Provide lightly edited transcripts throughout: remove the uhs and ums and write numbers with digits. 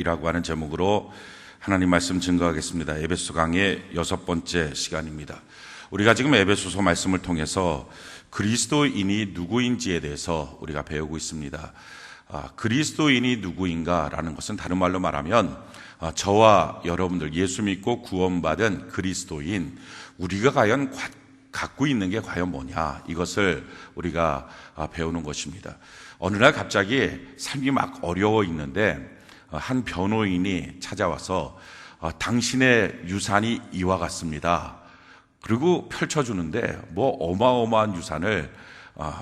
교회이라고 하는 제목으로 하나님 말씀 증거하겠습니다. 에베소 강의 6번째 시간입니다. 우리가 지금 에베소서 말씀을 통해서 그리스도인이 누구인지에 대해서 우리가 배우고 있습니다. 그리스도인이 누구인가라는 것은 다른 말로 말하면 저와 여러분들 예수 믿고 구원받은 그리스도인, 우리가 과연 갖고 있는 게 과연 뭐냐, 이것을 우리가 배우는 것입니다. 어느 날 갑자기 삶이 막 어려워 있는데 한 변호인이 찾아와서 당신의 유산이 이와 같습니다. 그리고 펼쳐주는데 뭐 어마어마한 유산을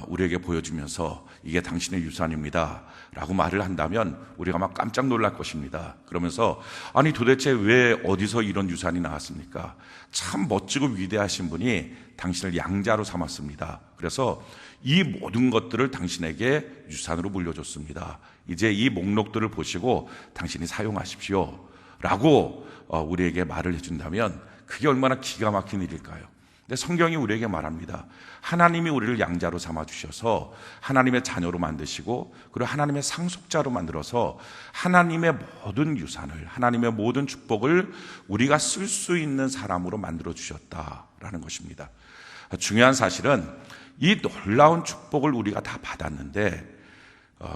우리에게 보여주면서 이게 당신의 유산입니다 라고 말을 한다면 우리가 막 깜짝 놀랄 것입니다. 그러면서 아니 도대체 왜 어디서 이런 유산이 나왔습니까? 참 멋지고 위대하신 분이 당신을 양자로 삼았습니다. 그래서 이 모든 것들을 당신에게 유산으로 물려줬습니다. 이제 이 목록들을 보시고 당신이 사용하십시오 라고 우리에게 말을 해준다면 그게 얼마나 기가 막힌 일일까요? 근데 성경이 우리에게 말합니다. 하나님이 우리를 양자로 삼아주셔서 하나님의 자녀로 만드시고 그리고 하나님의 상속자로 만들어서 하나님의 모든 유산을, 하나님의 모든 축복을 우리가 쓸 수 있는 사람으로 만들어주셨다라는 것입니다. 중요한 사실은 이 놀라운 축복을 우리가 다 받았는데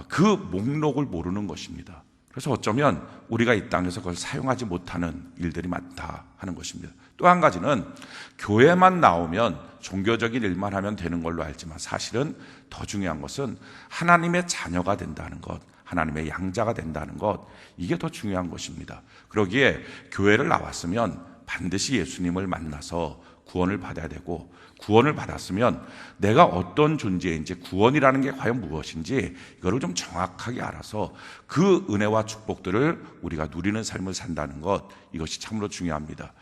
그 목록을 모르는 것입니다. 그래서 어쩌면 우리가 이 땅에서 그걸 사용하지 못하는 일들이 많다 하는 것입니다. 또 한 가지는 교회만 나오면 종교적인 일만 하면 되는 걸로 알지만 사실은 더 중요한 것은 하나님의 자녀가 된다는 것, 하나님의 양자가 된다는 것, 이게 더 중요한 것입니다. 그러기에 교회를 나왔으면 반드시 예수님을 만나서 구원을 받아야 되고, 구원을 받았으면 내가 어떤 존재인지, 구원이라는 게 과연 무엇인지 이거를 좀 정확하게 알아서 그 은혜와 축복들을 우리가 누리는 삶을 산다는 것, 이것이 참으로 중요합니다.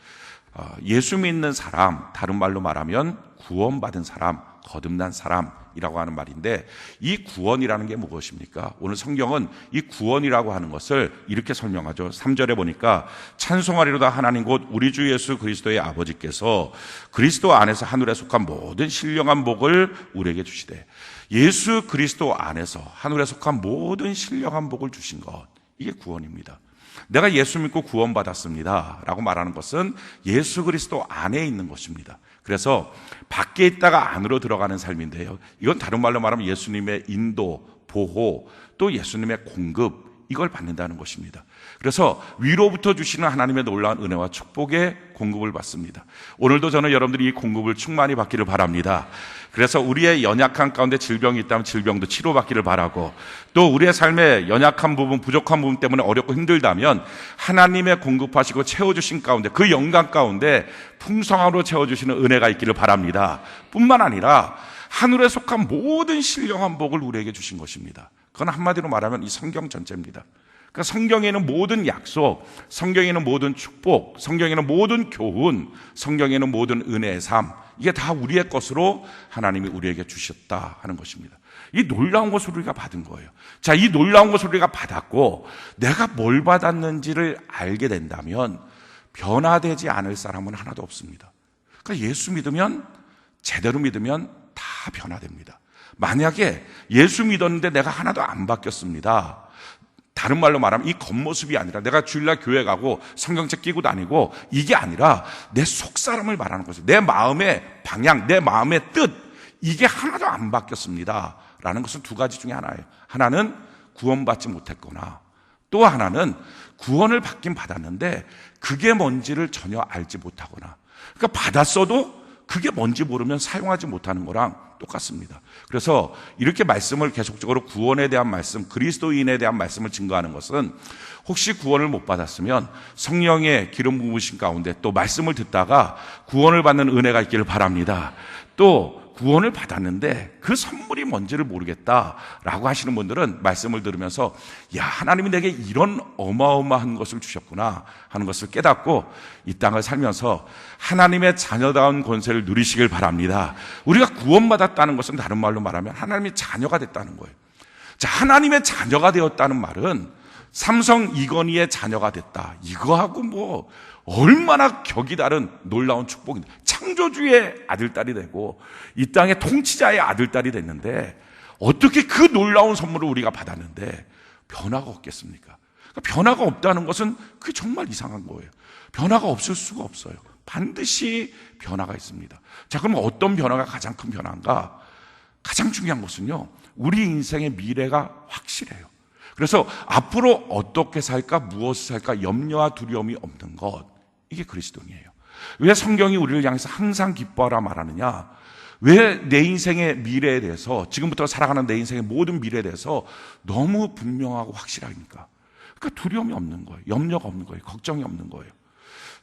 예수 믿는 사람, 다른 말로 말하면 구원받은 사람, 거듭난 사람이라고 하는 말인데, 이 구원이라는 게 무엇입니까? 오늘 성경은 이 구원이라고 하는 것을 이렇게 설명하죠. 3절에 보니까 찬송하리로다 하나님 곧 우리 주 예수 그리스도의 아버지께서 그리스도 안에서 하늘에 속한 모든 신령한 복을 우리에게 주시되, 예수 그리스도 안에서 하늘에 속한 모든 신령한 복을 주신 것, 이게 구원입니다. 내가 예수 믿고 구원받았습니다 라고 말하는 것은 예수 그리스도 안에 있는 것입니다. 그래서 밖에 있다가 안으로 들어가는 삶인데요, 이건 다른 말로 말하면 예수님의 인도, 보호, 또 예수님의 공급, 이걸 받는다는 것입니다. 그래서 위로부터 주시는 하나님의 놀라운 은혜와 축복의 공급을 받습니다. 오늘도 저는 여러분들이 이 공급을 충만히 받기를 바랍니다. 그래서 우리의 연약한 가운데 질병이 있다면 질병도 치료받기를 바라고, 또 우리의 삶에 연약한 부분, 부족한 부분 때문에 어렵고 힘들다면 하나님의 공급하시고 채워주신 가운데, 그 영광 가운데 풍성함으로 채워주시는 은혜가 있기를 바랍니다. 뿐만 아니라 하늘에 속한 모든 신령한 복을 우리에게 주신 것입니다. 그건 한마디로 말하면 이 성경 전체입니다. 그러니까 성경에는 모든 약속, 성경에는 모든 축복, 성경에는 모든 교훈, 성경에는 모든 은혜의 삶, 이게 다 우리의 것으로 하나님이 우리에게 주셨다 하는 것입니다. 이 놀라운 것을 우리가 받은 거예요. 자, 이 놀라운 것을 우리가 받았고 내가 뭘 받았는지를 알게 된다면 변화되지 않을 사람은 하나도 없습니다. 그러니까 예수 믿으면, 제대로 믿으면 다 변화됩니다. 만약에 예수 믿었는데 내가 하나도 안 바뀌었습니다, 다른 말로 말하면 이 겉모습이 아니라, 내가 주일날 교회 가고 성경책 끼고 다니고, 이게 아니라 내 속사람을 말하는 거죠. 내 마음의 방향, 내 마음의 뜻, 이게 하나도 안 바뀌었습니다 라는 것은 두 가지 중에 하나예요. 하나는 구원받지 못했거나, 또 하나는 구원을 받긴 받았는데 그게 뭔지를 전혀 알지 못하거나, 그러니까 받았어도 그게 뭔지 모르면 사용하지 못하는 거랑 똑같습니다. 그래서 이렇게 말씀을 계속적으로 구원에 대한 말씀, 그리스도인에 대한 말씀을 증거하는 것은, 혹시 구원을 못 받았으면 성령의 기름 부으신 가운데 또 말씀을 듣다가 구원을 받는 은혜가 있기를 바랍니다. 또 구원을 받았는데 그 선물이 뭔지를 모르겠다라고 하시는 분들은 말씀을 들으면서, 야, 하나님이 내게 이런 어마어마한 것을 주셨구나 하는 것을 깨닫고 이 땅을 살면서 하나님의 자녀다운 권세를 누리시길 바랍니다. 우리가 구원받았다는 것은 다른 말로 말하면 하나님의 자녀가 됐다는 거예요. 자, 하나님의 자녀가 되었다는 말은 삼성 이건희의 자녀가 됐다, 이거하고 뭐 얼마나 격이 다른 놀라운 축복인데, 창조주의 아들딸이 되고 이 땅의 통치자의 아들딸이 됐는데 어떻게 그 놀라운 선물을 우리가 받았는데 변화가 없겠습니까? 그러니까 변화가 없다는 것은 그게 정말 이상한 거예요. 변화가 없을 수가 없어요. 반드시 변화가 있습니다. 자, 그럼 어떤 변화가 가장 큰 변화인가? 가장 중요한 것은요, 우리 인생의 미래가 확실해요. 그래서 앞으로 어떻게 살까, 무엇을 살까 염려와 두려움이 없는 것, 이게 그리스도인이에요. 왜 성경이 우리를 향해서 항상 기뻐하라 말하느냐? 왜 내 인생의 미래에 대해서, 지금부터 살아가는 내 인생의 모든 미래에 대해서 너무 분명하고 확실하니까. 그러니까 두려움이 없는 거예요. 염려가 없는 거예요. 걱정이 없는 거예요.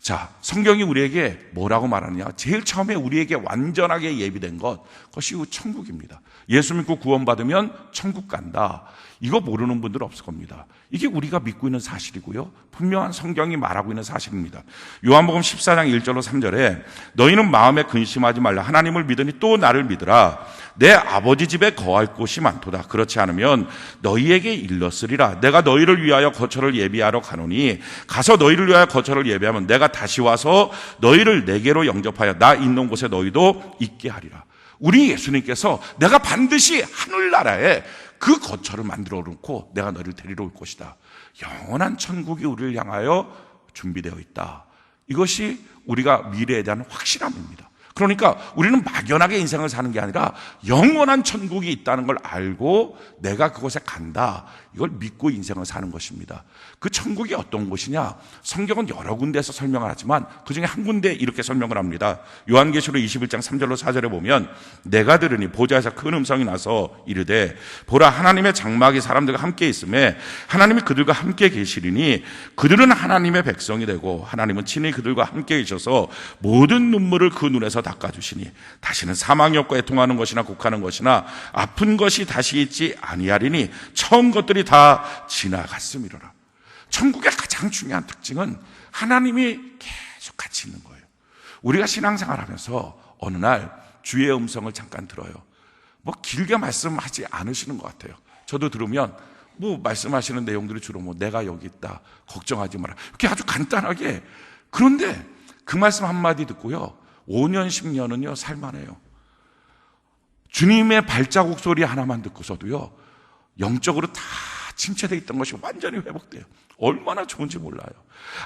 자, 성경이 우리에게 뭐라고 말하느냐? 제일 처음에 우리에게 완전하게 예비된 것, 그것이 천국입니다. 예수 믿고 구원받으면 천국 간다. 이거 모르는 분들 없을 겁니다. 이게 우리가 믿고 있는 사실이고요, 분명한 성경이 말하고 있는 사실입니다. 요한복음 14장 1절로 3절에 너희는 마음에 근심하지 말라. 하나님을 믿으니 또 나를 믿으라. 내 아버지 집에 거할 곳이 많도다. 그렇지 않으면 너희에게 일렀으리라. 내가 너희를 위하여 거처를 예비하러 가노니 가서 너희를 위하여 거처를 예비하면 내가 다시 와서 너희를 내게로 영접하여 나 있는 곳에 너희도 있게 하리라. 우리 예수님께서 내가 반드시 하늘나라에 그 거처를 만들어 놓고 내가 너를 데리러 올 것이다. 영원한 천국이 우리를 향하여 준비되어 있다. 이것이 우리가 미래에 대한 확실함입니다. 그러니까 우리는 막연하게 인생을 사는 게 아니라 영원한 천국이 있다는 걸 알고 내가 그곳에 간다, 이걸 믿고 인생을 사는 것입니다. 그 천국이 어떤 곳이냐? 성경은 여러 군데에서 설명을 하지만 그중에 한 군데 이렇게 설명을 합니다. 요한계시록 21장 3절로 4절에 보면 내가 들으니 보좌에서 큰 음성이 나서 이르되 보라, 하나님의 장막이 사람들과 함께 있음에 하나님이 그들과 함께 계시리니 그들은 하나님의 백성이 되고 하나님은 친히 그들과 함께 계셔서 모든 눈물을 그 눈에서 닦아주시니 다시는 사망이 없고 애통하는 것이나 곡하는 것이나 아픈 것이 다시 있지 아니하리니 처음 것들이 다 지나갔음이로라. 천국의 가장 중요한 특징은 하나님이 계속 같이 있는 거예요. 우리가 신앙생활하면서 어느 날 주의 음성을 잠깐 들어요. 뭐 길게 말씀하지 않으시는 것 같아요. 저도 들으면 뭐 말씀하시는 내용들이 주로 뭐 내가 여기 있다, 걱정하지 마라, 이렇게 아주 간단하게. 그런데 그 말씀 한마디 듣고요 5년 10년은요 살만해요. 주님의 발자국 소리 하나만 듣고서도요 영적으로 다 침체되어 있던 것이 완전히 회복돼요. 얼마나 좋은지 몰라요.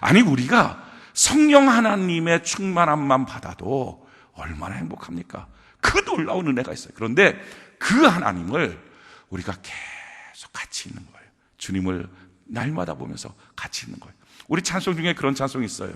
아니, 우리가 성령 하나님의 충만함만 받아도 얼마나 행복합니까? 그 놀라운 은혜가 있어요. 그런데 그 하나님을 우리가 계속 같이 있는 거예요. 주님을 날마다 보면서 같이 있는 거예요. 우리 찬송 중에 그런 찬송이 있어요.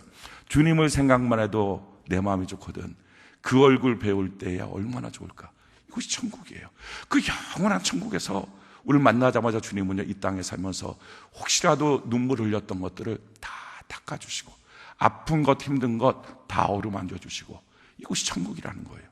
주님을 생각만 해도 내 마음이 좋거든. 그 얼굴 배울 때야 얼마나 좋을까. 이것이 천국이에요. 그 영원한 천국에서 우리를 만나자마자 주님은요 이 땅에 살면서 혹시라도 눈물 흘렸던 것들을 다 닦아주시고 아픈 것 힘든 것 다 어루만져 주시고, 이것이 천국이라는 거예요.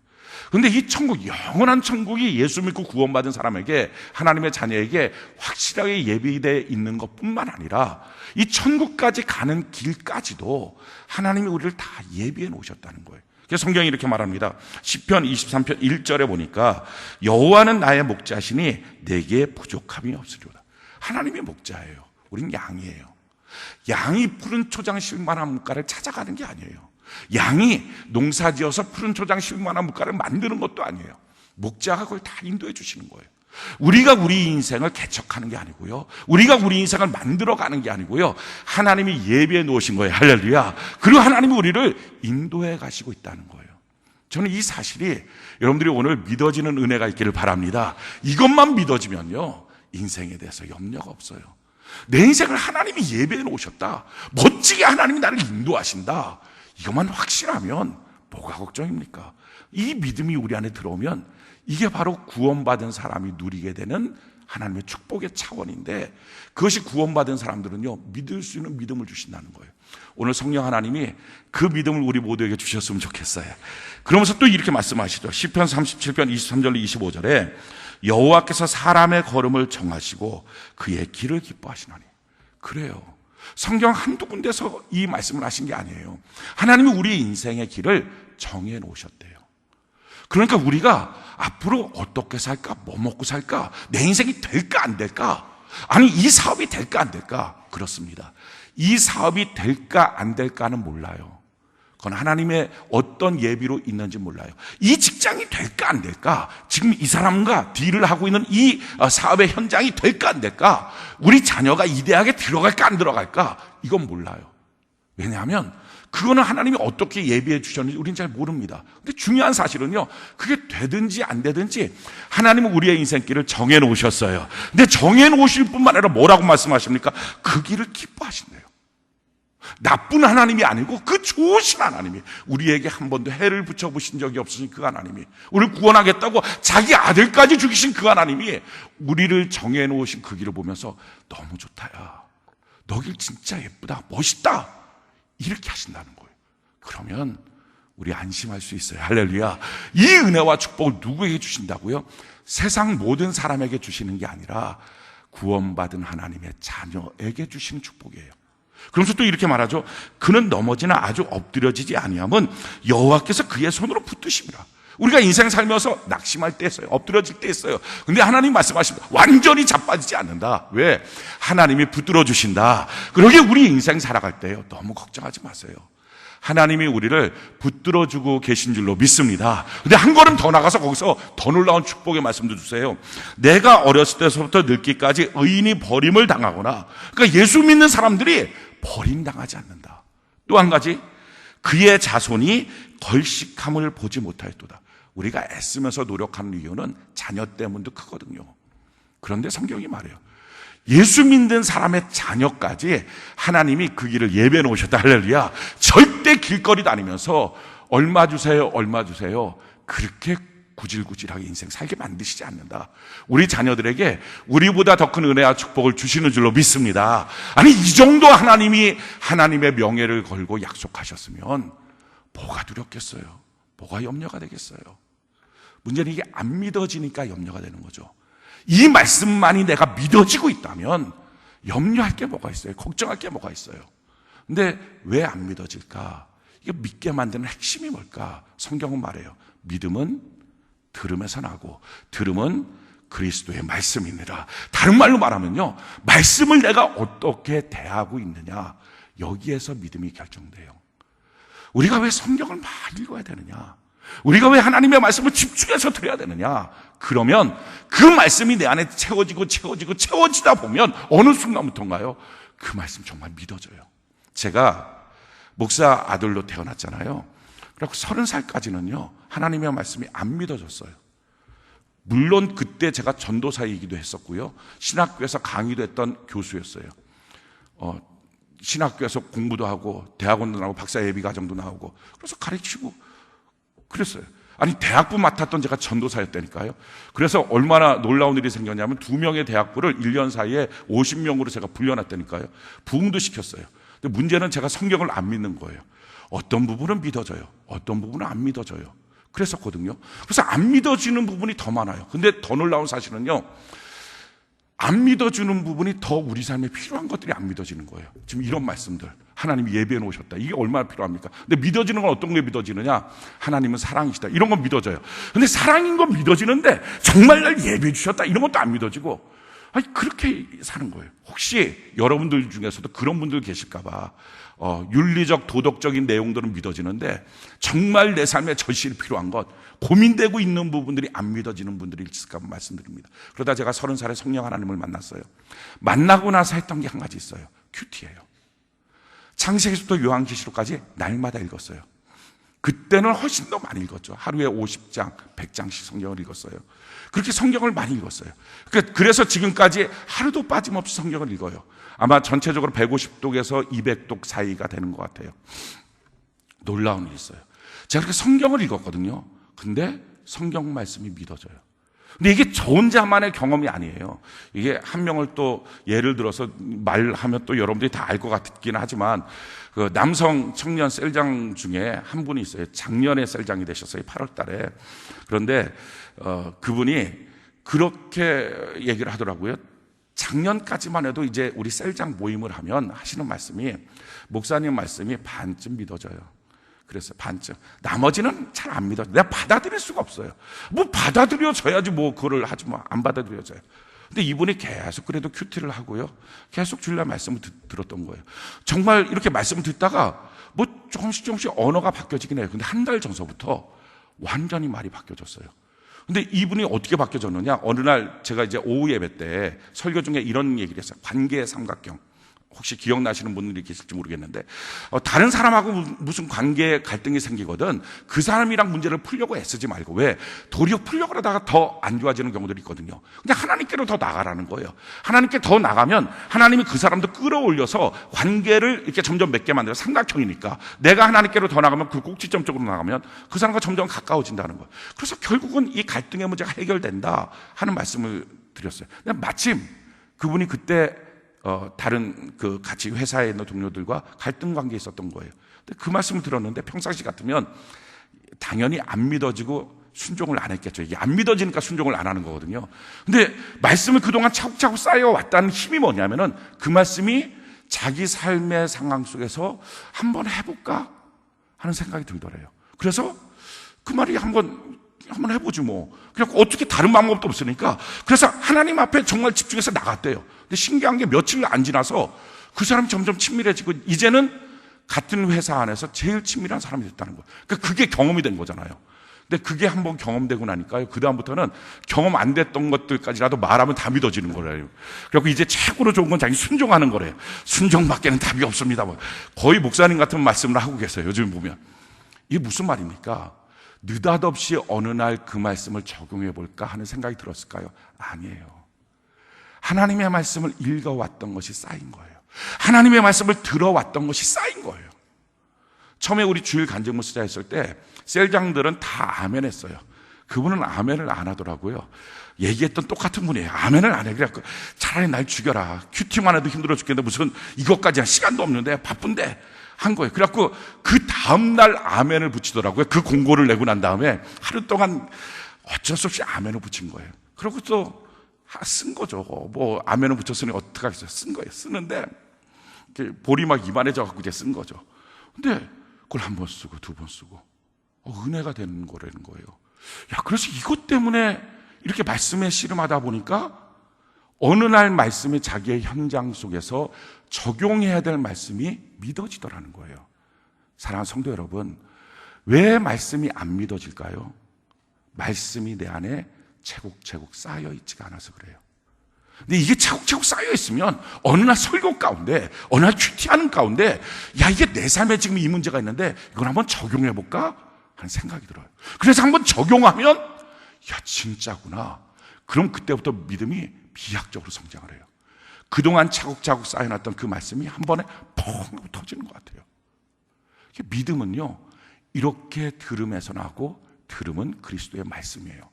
그런데 이 천국, 영원한 천국이 예수 믿고 구원받은 사람에게, 하나님의 자녀에게 확실하게 예비되어 있는 것뿐만 아니라 이 천국까지 가는 길까지도 하나님이 우리를 다 예비해 놓으셨다는 거예요. 그래서 성경이 이렇게 말합니다. 시편 23편 1절에 보니까 여호와는 나의 목자시니 내게 부족함이 없으리로다. 하나님이 목자예요. 우린 양이에요. 양이 푸른 초장 실 만한 물가를 찾아가는 게 아니에요. 양이 농사지어서 푸른 초장 실 만한 물가를 만드는 것도 아니에요. 목자가 그걸 다 인도해 주시는 거예요. 우리가 우리 인생을 개척하는 게 아니고요, 우리가 우리 인생을 만들어가는 게 아니고요, 하나님이 예비해 놓으신 거예요. 할렐루야. 그리고 하나님이 우리를 인도해 가시고 있다는 거예요. 저는 이 사실이 여러분들이 오늘 믿어지는 은혜가 있기를 바랍니다. 이것만 믿어지면요 인생에 대해서 염려가 없어요. 내 인생을 하나님이 예배해 놓으셨다, 멋지게 하나님이 나를 인도하신다, 이것만 확실하면 뭐가 걱정입니까? 이 믿음이 우리 안에 들어오면 이게 바로 구원받은 사람이 누리게 되는 하나님의 축복의 차원인데, 그것이 구원받은 사람들은요 믿을 수 있는 믿음을 주신다는 거예요. 오늘 성령 하나님이 그 믿음을 우리 모두에게 주셨으면 좋겠어요. 그러면서 또 이렇게 말씀하시죠. 시편 37편 23절로 25절에 여호와께서 사람의 걸음을 정하시고 그의 길을 기뻐하시나니. 그래요. 성경 한두 군데서 이 말씀을 하신 게 아니에요. 하나님이 우리 인생의 길을 정해 놓으셨대요. 그러니까 우리가 앞으로 어떻게 살까, 뭐 먹고 살까, 내 인생이 될까 안 될까, 아니 이 사업이 될까 안 될까. 그렇습니다. 이 사업이 될까 안 될까는 몰라요. 그건 하나님의 어떤 예비로 있는지 몰라요. 이 직장이 될까 안 될까? 지금 이 사람과 딜을 하고 있는 이 사업의 현장이 될까 안 될까? 우리 자녀가 이 대학에 들어갈까 안 들어갈까? 이건 몰라요. 왜냐하면 그거는 하나님이 어떻게 예비해 주셨는지 우리는 잘 모릅니다. 근데 중요한 사실은요, 그게 되든지 안 되든지 하나님은 우리의 인생길을 정해 놓으셨어요. 근데 정해 놓으실 뿐만 아니라 뭐라고 말씀하십니까? 그 길을 기뻐하신대요. 나쁜 하나님이 아니고 그 좋으신 하나님이, 우리에게 한 번도 해를 붙여보신 적이 없으신 그 하나님이, 우리를 구원하겠다고 자기 아들까지 죽이신 그 하나님이 우리를 정해 놓으신 그 길을 보면서 너무 좋다, 야, 너 길 진짜 예쁘다, 멋있다, 이렇게 하신다는 거예요. 그러면 우리 안심할 수 있어요. 할렐루야. 이 은혜와 축복을 누구에게 주신다고요? 세상 모든 사람에게 주시는 게 아니라 구원받은 하나님의 자녀에게 주시는 축복이에요. 그러면서 또 이렇게 말하죠. 그는 넘어지나 아주 엎드려지지 아니하면 여호와께서 그의 손으로 붙드심이라. 우리가 인생 살면서 낙심할 때 있어요. 엎드려질 때 있어요. 근데 하나님 말씀하십니다. 완전히 자빠지지 않는다. 왜? 하나님이 붙들어 주신다. 그러게 우리 인생 살아갈 때요, 너무 걱정하지 마세요. 하나님이 우리를 붙들어 주고 계신 줄로 믿습니다. 근데 한 걸음 더 나가서 거기서 더 놀라운 축복의 말씀도 주세요. 내가 어렸을 때서부터 늙기까지 의인이 버림을 당하거나, 그러니까 예수 믿는 사람들이 버림당하지 않는다. 또 한 가지, 그의 자손이 걸식함을 보지 못하였도다. 우리가 애쓰면서 노력하는 이유는 자녀 때문도 크거든요. 그런데 성경이 말해요. 예수 믿는 사람의 자녀까지 하나님이 그 길을 예배해 놓으셨다. 할렐루야. 절대 길거리 다니면서 얼마 주세요, 얼마 주세요, 그렇게 구질구질하게 인생 살게 만드시지 않는다. 우리 자녀들에게 우리보다 더 큰 은혜와 축복을 주시는 줄로 믿습니다. 아니, 이 정도 하나님이 하나님의 명예를 걸고 약속하셨으면 뭐가 두렵겠어요? 뭐가 염려가 되겠어요? 문제는 이게 안 믿어지니까 염려가 되는 거죠. 이 말씀만이 내가 믿어지고 있다면 염려할 게 뭐가 있어요? 걱정할 게 뭐가 있어요? 근데 왜 안 믿어질까? 이게 믿게 만드는 핵심이 뭘까? 성경은 말해요. 믿음은 들음에서 나고 들음은 그리스도의 말씀이니라. 다른 말로 말하면요, 말씀을 내가 어떻게 대하고 있느냐, 여기에서 믿음이 결정돼요. 우리가 왜 성경을 많이 읽어야 되느냐? 우리가 왜 하나님의 말씀을 집중해서 드려야 되느냐? 그러면 그 말씀이 내 안에 채워지다 보면 어느 순간부터인가요? 그 말씀 정말 믿어져요. 제가 목사 아들로 태어났잖아요. 그리고 30살까지는요, 하나님의 말씀이 안 믿어졌어요. 물론 그때 제가 전도사이기도 했었고요, 신학교에서 강의도 했던 교수였어요. 신학교에서 공부도 하고 대학원도 나오고 박사 예비과정도 나오고 그래서 가르치고 그랬어요. 아니, 대학부 맡았던 제가 전도사였다니까요. 그래서 얼마나 놀라운 일이 생겼냐면 2명의 대학부를 1년 사이에 50명으로 제가 불려놨다니까요. 부흥도 시켰어요. 근데 문제는 제가 성경을 안 믿는 거예요. 어떤 부분은 믿어져요, 어떤 부분은 안 믿어져요. 그랬었거든요. 그래서 안 믿어지는 부분이 더 많아요. 근데 더 놀라운 사실은요, 안 믿어주는 부분이 더 우리 삶에 필요한 것들이 안 믿어지는 거예요. 지금 이런 말씀들, 하나님이 예배해 놓으셨다, 이게 얼마나 필요합니까? 근데 믿어지는 건 어떤 게 믿어지느냐? 하나님은 사랑이시다, 이런 건 믿어져요. 근데 사랑인 건 믿어지는데 정말 날 예배해 주셨다, 이런 것도 안 믿어지고, 아니, 그렇게 사는 거예요. 혹시 여러분들 중에서도 그런 분들 계실까 봐 윤리적 도덕적인 내용들은 믿어지는데 정말 내 삶에 절실히 필요한 것, 고민되고 있는 부분들이 안 믿어지는 분들이 있을까 봐 말씀드립니다. 그러다 제가 30살에 성령 하나님을 만났어요. 만나고 나서 했던 게 한 가지 있어요. 큐티예요. 창세기부터 요한계시록까지 날마다 읽었어요. 그때는 훨씬 더 많이 읽었죠. 하루에 50장, 100장씩 성경을 읽었어요. 그렇게 성경을 많이 읽었어요. 그래서 지금까지 하루도 빠짐없이 성경을 읽어요. 아마 전체적으로 150독에서 200독 사이가 되는 것 같아요. 놀라운 일이 있어요. 제가 그렇게 성경을 읽었거든요. 근데 성경 말씀이 믿어져요. 근데 이게 저 혼자만의 경험이 아니에요. 이게 한 명을 또 예를 들어서 말하면 또 여러분들이 다 알 것 같긴 하지만, 그 남성 청년 셀장 중에 한 분이 있어요. 작년에 셀장이 되셨어요. 8월 달에. 그런데 그분이 그렇게 얘기를 하더라고요. 작년까지만 해도 이제 우리 셀장 모임을 하면 하시는 말씀이, 목사님 말씀이 반쯤 믿어져요. 그래서 반쯤. 나머지는 잘 안 믿어져. 내가 받아들일 수가 없어요. 뭐 받아들여져야지 뭐 그거를 하지 뭐 안 받아들여져요. 근데 이분이 계속 그래도 큐티를 하고요. 계속 주일날 말씀을 들었던 거예요. 정말 이렇게 말씀을 듣다가 뭐 조금씩 언어가 바뀌어지긴 해요. 근데 한 달 전서부터 완전히 말이 바뀌어졌어요. 근데 이분이 어떻게 바뀌어졌느냐? 어느 날 제가 이제 오후 예배 때 설교 중에 이런 얘기를 했어요. 관계의 삼각형. 혹시 기억나시는 분들이 계실지 모르겠는데, 다른 사람하고 무슨 관계 갈등이 생기거든 그 사람이랑 문제를 풀려고 애쓰지 말고, 왜? 도리어 풀려고 하다가 더 안 좋아지는 경우들이 있거든요. 근데 하나님께로 더 나가라는 거예요. 하나님께 더 나가면 하나님이 그 사람도 끌어올려서 관계를 이렇게 점점 맺게 만들어요. 삼각형이니까 내가 하나님께로 더 나가면, 그 꼭지점 쪽으로 나가면 그 사람과 점점 가까워진다는 거예요. 그래서 결국은 이 갈등의 문제가 해결된다 하는 말씀을 드렸어요. 근데 마침 그분이 그때 다른 그 같이 회사에 있는 동료들과 갈등 관계에 있었던 거예요. 근데 그 말씀을 들었는데 평상시 같으면 당연히 안 믿어지고 순종을 안 했겠죠. 이게 안 믿어지니까 순종을 안 하는 거거든요. 근데 말씀을 그동안 차곡차곡 쌓여왔다는 힘이 뭐냐면은 그 말씀이 자기 삶의 상황 속에서 한번 해볼까 하는 생각이 들더래요. 그래서 그 말이 한번 해보지 뭐. 그래서 어떻게 다른 방법도 없으니까, 그래서 하나님 앞에 정말 집중해서 나갔대요. 근데 신기한 게 며칠 안 지나서 그 사람이 점점 친밀해지고 이제는 같은 회사 안에서 제일 친밀한 사람이 됐다는 거예요. 그러니까 그게 경험이 된 거잖아요. 근데 그게 한번 경험되고 나니까요, 그 다음부터는 경험 안 됐던 것들까지라도 말하면 다 믿어지는 거래요. 그리고 이제 최고로 좋은 건 자기 순종하는 거래요. 순종밖에는 답이 없습니다. 거의 목사님 같은 말씀을 하고 계세요. 요즘 보면. 이게 무슨 말입니까? 느닷없이 어느 날 그 말씀을 적용해 볼까 하는 생각이 들었을까요? 아니에요. 하나님의 말씀을 읽어왔던 것이 쌓인 거예요. 하나님의 말씀을 들어왔던 것이 쌓인 거예요. 처음에 우리 주일 간증 목사 했을 때 셀장들은 다 아멘 했어요. 그분은 아멘을 안 하더라고요. 얘기했던 똑같은 분이에요. 아멘을 안 해. 그래갖고 차라리 날 죽여라. 큐티만 해도 힘들어 죽겠는데 무슨 이것까지 할 시간도 없는데 바쁜데 한 거예요. 그래갖고 그 다음날 아멘을 붙이더라고요. 그 공고를 내고 난 다음에 하루 동안 어쩔 수 없이 아멘을 붙인 거예요. 그러고 또 쓴 거죠. 뭐 아멘을 붙였으니 어떡하겠어요. 쓴 거예요. 쓰는데 볼이 막 이만해져갖고 이제 쓴 거죠. 근데 그걸 한 번 쓰고 두 번 쓰고 은혜가 되는 거라는 거예요. 야, 그래서 이것 때문에 이렇게 말씀에 씨름하다 보니까 어느 날 말씀이 자기의 현장 속에서 적용해야 될 말씀이 믿어지더라는 거예요. 사랑하는 성도 여러분, 왜 말씀이 안 믿어질까요? 말씀이 내 안에 차곡차곡 쌓여 있지가 않아서 그래요. 근데 이게 차곡차곡 쌓여 있으면 어느 날 설교 가운데, 어느 날 큐티하는 가운데, 야, 이게 내 삶에 지금 이 문제가 있는데 이걸 한번 적용해 볼까 하는 생각이 들어요. 그래서 한번 적용하면 야, 진짜구나. 그럼 그때부터 믿음이 비약적으로 성장을 해요. 그동안 차곡차곡 쌓여놨던 그 말씀이 한 번에 펑 터지는 것 같아요. 믿음은요, 이렇게 들음에서 나고, 들음은 그리스도의 말씀이에요.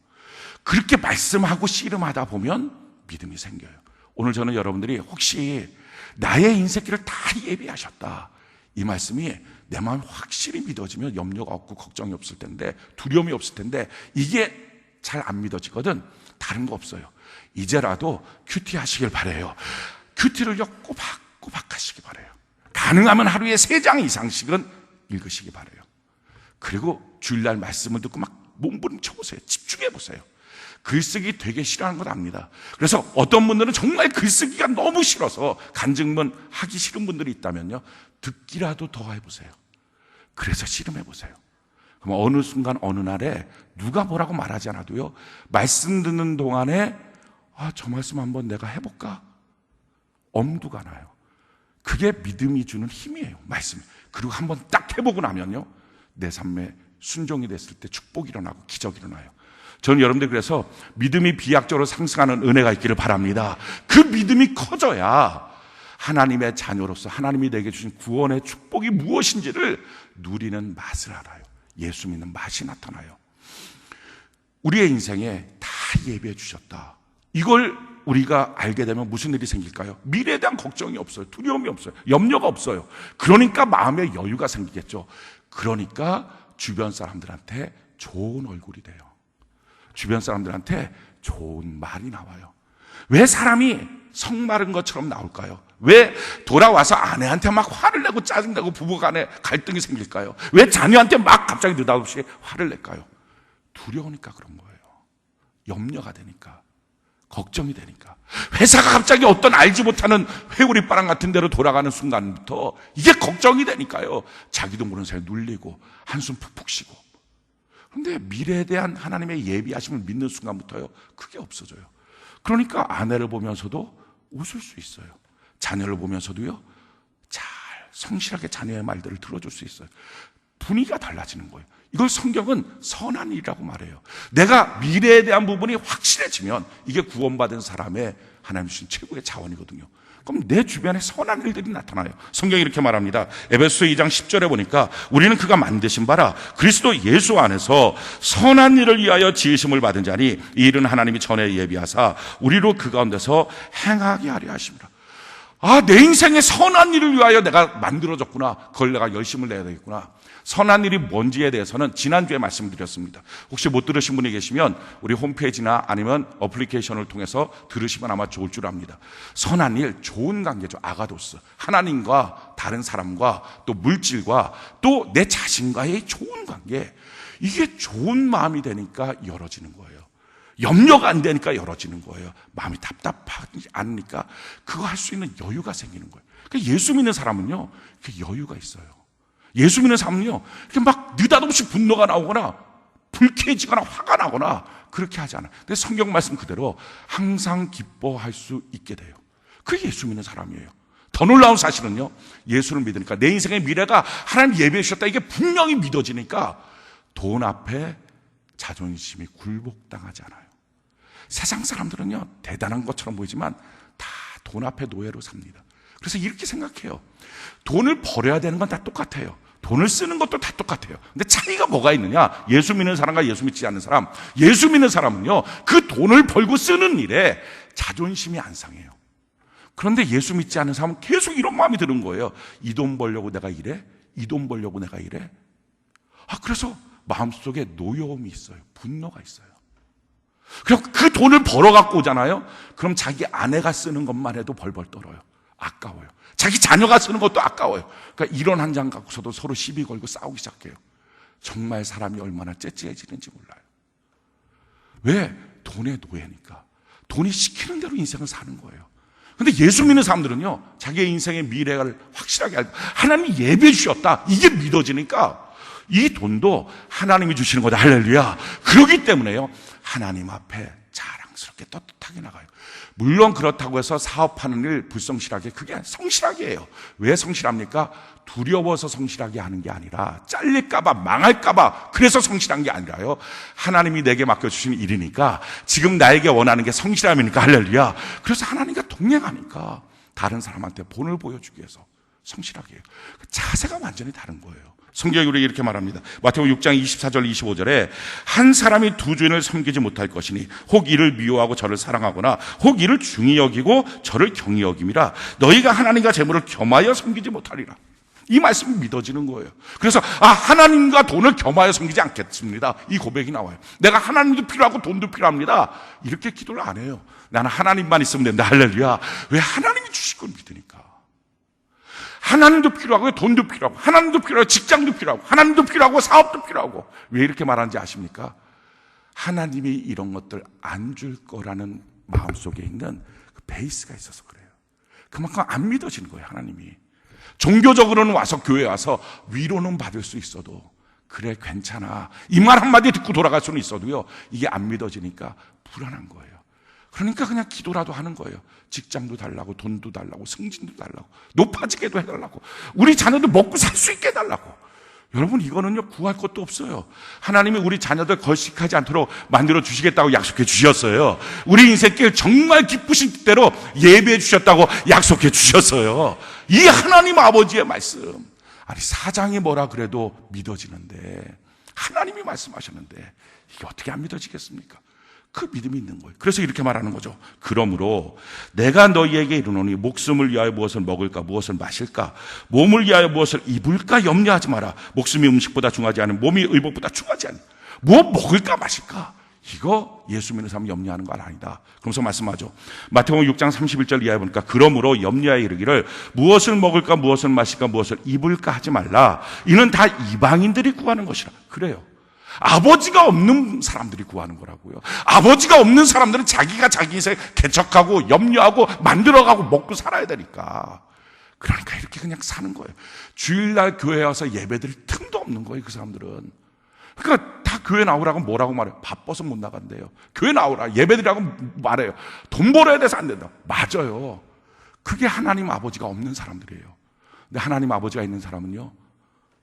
그렇게 말씀하고 씨름하다 보면 믿음이 생겨요. 오늘 저는 여러분들이 혹시 나의 인생길을 다 예비하셨다, 이 말씀이 내 마음에 확실히 믿어지면 염려가 없고 걱정이 없을 텐데, 두려움이 없을 텐데, 이게 잘 안 믿어지거든. 다른 거 없어요. 이제라도 큐티 하시길 바라요. 큐티를요 꼬박꼬박 하시기 바라요. 가능하면 하루에 3장 이상씩은 읽으시기 바라요. 그리고 주일날 말씀을 듣고 막 몸부림쳐 보세요. 집중해 보세요. 글쓰기 되게 싫어하는 건 압니다. 그래서 어떤 분들은 정말 글쓰기가 너무 싫어서 간증문 하기 싫은 분들이 있다면요, 듣기라도 더 해보세요. 그래서 씨름해 보세요. 그럼 어느 순간 어느 날에 누가 뭐라고 말하지 않아도요, 말씀 듣는 동안에 저 말씀 한번 내가 해볼까? 엄두가 나요. 그게 믿음이 주는 힘이에요. 말씀. 그리고 한번 딱 해보고 나면요, 내 삶에 순종이 됐을 때 축복이 일어나고 기적이 일어나요. 저는 여러분들 그래서 믿음이 비약적으로 상승하는 은혜가 있기를 바랍니다. 그 믿음이 커져야 하나님의 자녀로서 하나님이 내게 주신 구원의 축복이 무엇인지를 누리는 맛을 알아요. 예수 믿는 맛이 나타나요. 우리의 인생에 다 예비해 주셨다. 이걸 우리가 알게 되면 무슨 일이 생길까요? 미래에 대한 걱정이 없어요. 두려움이 없어요. 염려가 없어요. 그러니까 마음의 여유가 생기겠죠. 그러니까 주변 사람들한테 좋은 얼굴이 돼요. 주변 사람들한테 좋은 말이 나와요. 왜 사람이 성마른 것처럼 나올까요? 왜 돌아와서 아내한테 막 화를 내고 짜증내고 부부간에 갈등이 생길까요? 왜 자녀한테 막 갑자기 느닷없이 화를 낼까요? 두려우니까 그런 거예요. 염려가 되니까. 걱정이 되니까. 회사가 갑자기 어떤 알지 못하는 회오리바람 같은 데로 돌아가는 순간부터 이게 걱정이 되니까요. 자기도 모르는 사이에 눌리고 한숨 푹푹 쉬고. 그런데 미래에 대한 하나님의 예비하심을 믿는 순간부터요, 그게 없어져요. 그러니까 아내를 보면서도 웃을 수 있어요. 자녀를 보면서도요, 잘 성실하게 자녀의 말들을 들어줄 수 있어요. 분위기가 달라지는 거예요. 이걸 성경은 선한 일이라고 말해요. 내가 미래에 대한 부분이 확실해지면 이게 구원받은 사람의 하나님 주신 최고의 자원이거든요. 그럼 내 주변에 선한 일들이 나타나요. 성경이 이렇게 말합니다. 에베소 2장 10절에 보니까 우리는 그가 만드신 바라 그리스도 예수 안에서 선한 일을 위하여 지으심을 받은 자니 이 일은 하나님이 전에 예비하사 우리로 그 가운데서 행하게 하려 하십니다. 아, 내 인생에 선한 일을 위하여 내가 만들어졌구나. 그걸 내가 열심을 내야 되겠구나. 선한 일이 뭔지에 대해서는 지난주에 말씀드렸습니다. 혹시 못 들으신 분이 계시면 우리 홈페이지나 아니면 어플리케이션을 통해서 들으시면 아마 좋을 줄 압니다. 선한 일, 좋은 관계죠. 아가도스. 하나님과 다른 사람과 또 물질과 또 내 자신과의 좋은 관계. 이게 좋은 마음이 되니까 열어지는 거예요. 염려가 안 되니까 열어지는 거예요. 마음이 답답하지 않으니까 그거 할 수 있는 여유가 생기는 거예요. 그러니까 예수 믿는 사람은요, 그 여유가 있어요. 예수 믿는 사람은요, 이렇게 막 느닷없이 분노가 나오거나 불쾌해지거나 화가 나거나 그렇게 하지 않아요. 근데 성경 말씀 그대로 항상 기뻐할 수 있게 돼요. 그게 예수 믿는 사람이에요. 더 놀라운 사실은요, 예수를 믿으니까 내 인생의 미래가 하나님 예배해 주셨다, 이게 분명히 믿어지니까 돈 앞에 자존심이 굴복당하지 않아요. 세상 사람들은요, 대단한 것처럼 보이지만 다 돈 앞에 노예로 삽니다. 그래서 이렇게 생각해요. 돈을 벌어야 되는 건 다 똑같아요. 돈을 쓰는 것도 다 똑같아요. 근데 차이가 뭐가 있느냐? 예수 믿는 사람과 예수 믿지 않는 사람. 예수 믿는 사람은요, 그 돈을 벌고 쓰는 일에 자존심이 안 상해요. 그런데 예수 믿지 않는 사람은 계속 이런 마음이 드는 거예요. 이 돈 벌려고 내가 일해? 이 돈 벌려고 내가 일해? 그래서 마음속에 노여움이 있어요. 분노가 있어요. 그럼 그 돈을 벌어갖고 오잖아요. 그럼 자기 아내가 쓰는 것만 해도 벌벌 떨어요. 아까워요. 자기 자녀가 쓰는 것도 아까워요. 그러니까 1원 한 장 갖고서도 서로 시비 걸고 싸우기 시작해요. 정말 사람이 얼마나 째째해지는지 몰라요. 왜? 돈의 노예니까. 돈이 시키는 대로 인생을 사는 거예요. 근데 예수 믿는 사람들은요, 자기의 인생의 미래를 확실하게 알고 하나님이 예배해 주셨다, 이게 믿어지니까 이 돈도 하나님이 주시는 거다. 할렐루야. 그렇기 때문에요, 하나님 앞에 자랑스럽게 떳떳하게 나가요. 물론 그렇다고 해서 사업하는 일 불성실하게, 그게 성실하게 해요. 왜 성실합니까? 두려워서 성실하게 하는 게 아니라, 잘릴까봐, 망할까봐 그래서 성실한 게 아니라요, 하나님이 내게 맡겨주신 일이니까, 지금 나에게 원하는 게 성실함이니까. 할렐루야. 그래서 하나님과 동행하니까 다른 사람한테 본을 보여주기 위해서 성실하게 해요. 자세가 완전히 다른 거예요. 성경이 우리에게 이렇게 말합니다. 마태복음 6장 24절 25절에 한 사람이 두 주인을 섬기지 못할 것이니 혹 이를 미워하고 저를 사랑하거나 혹 이를 중히 여기고 저를 경히 여김이라. 너희가 하나님과 재물을 겸하여 섬기지 못하리라. 이 말씀이 믿어지는 거예요. 그래서 하나님과 돈을 겸하여 섬기지 않겠습니다. 이 고백이 나와요. 내가 하나님도 필요하고 돈도 필요합니다. 이렇게 기도를 안 해요. 나는 하나님만 있으면 된다. 할렐루야. 왜? 하나님이 주실 걸 믿으니까. 하나님도 필요하고 돈도 필요하고 하나님도 필요하고 직장도 필요하고 하나님도 필요하고 사업도 필요하고. 왜 이렇게 말하는지 아십니까? 하나님이 이런 것들 안 줄 거라는 마음속에 있는 그 베이스가 있어서 그래요. 그만큼 안 믿어지는 거예요. 하나님이 종교적으로는 와서 교회에 와서 위로는 받을 수 있어도, 그래 괜찮아, 이 말 한마디 듣고 돌아갈 수는 있어도요, 이게 안 믿어지니까 불안한 거예요. 그러니까 그냥 기도라도 하는 거예요. 직장도 달라고, 돈도 달라고, 승진도 달라고, 높아지게도 해달라고, 우리 자녀들 먹고 살 수 있게 해달라고. 여러분, 이거는요, 구할 것도 없어요. 하나님이 우리 자녀들 걸식하지 않도록 만들어 주시겠다고 약속해 주셨어요. 우리 인생길 정말 기쁘신 뜻대로 예배해 주셨다고 약속해 주셨어요. 이 하나님 아버지의 말씀. 아니, 사장이 뭐라 그래도 믿어지는데, 하나님이 말씀하셨는데 이게 어떻게 안 믿어지겠습니까? 그 믿음이 있는 거예요. 그래서 이렇게 말하는 거죠. 그러므로 내가 너희에게 이르노니 목숨을 위하여 무엇을 먹을까, 무엇을 마실까, 몸을 위하여 무엇을 입을까 염려하지 마라. 목숨이 음식보다 중하지 않은 몸이 의복보다 중하지 않은. 뭐 먹을까 마실까, 이거 예수 믿는 사람이 염려하는 건 아니다. 그러면서 말씀하죠. 마태복음 6장 31절 이하에 보니까 그러므로 염려하여 이르기를 무엇을 먹을까, 무엇을 마실까, 무엇을 입을까 하지 말라. 이는 다 이방인들이 구하는 것이라. 그래요. 아버지가 없는 사람들이 구하는 거라고요. 아버지가 없는 사람들은 자기가 자기 인생 개척하고 염려하고 만들어가고 먹고 살아야 되니까. 그러니까 이렇게 그냥 사는 거예요. 주일날 교회 와서 예배드릴 틈도 없는 거예요, 그 사람들은. 그러니까 다 교회 나오라고 뭐라고 말해요? 바빠서 못 나간대요. 교회 나오라, 예배드리라고 말해요. 돈 벌어야 돼서 안 된다. 맞아요. 그게 하나님 아버지가 없는 사람들이에요. 근데 하나님 아버지가 있는 사람은요,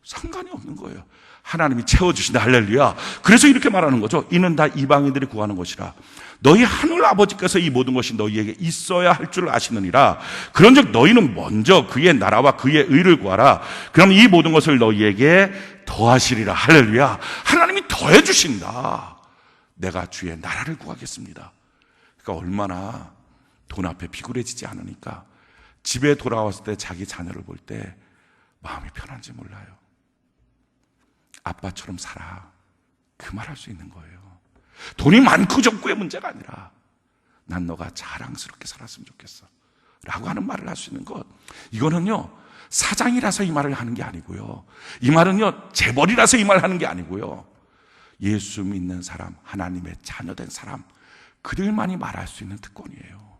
상관이 없는 거예요. 하나님이 채워주신다. 할렐루야. 그래서 이렇게 말하는 거죠. 이는 다 이방인들이 구하는 것이라. 너희 하늘 아버지께서 이 모든 것이 너희에게 있어야 할 줄 아시느니라. 그런즉 너희는 먼저 그의 나라와 그의 의를 구하라. 그럼 이 모든 것을 너희에게 더하시리라. 할렐루야. 하나님이 더해 주신다. 내가 주의 나라를 구하겠습니다. 그러니까 얼마나 돈 앞에 비굴해지지 않으니까 집에 돌아왔을 때 자기 자녀를 볼 때 마음이 편한지 몰라요. 아빠처럼 살아. 그 말 할 수 있는 거예요. 돈이 많고 적고의 문제가 아니라 난 너가 자랑스럽게 살았으면 좋겠어 라고 하는 말을 할 수 있는 것, 이거는요 사장이라서 이 말을 하는 게 아니고요, 이 말은요 재벌이라서 이 말을 하는 게 아니고요, 예수 믿는 사람, 하나님의 자녀된 사람, 그들만이 말할 수 있는 특권이에요.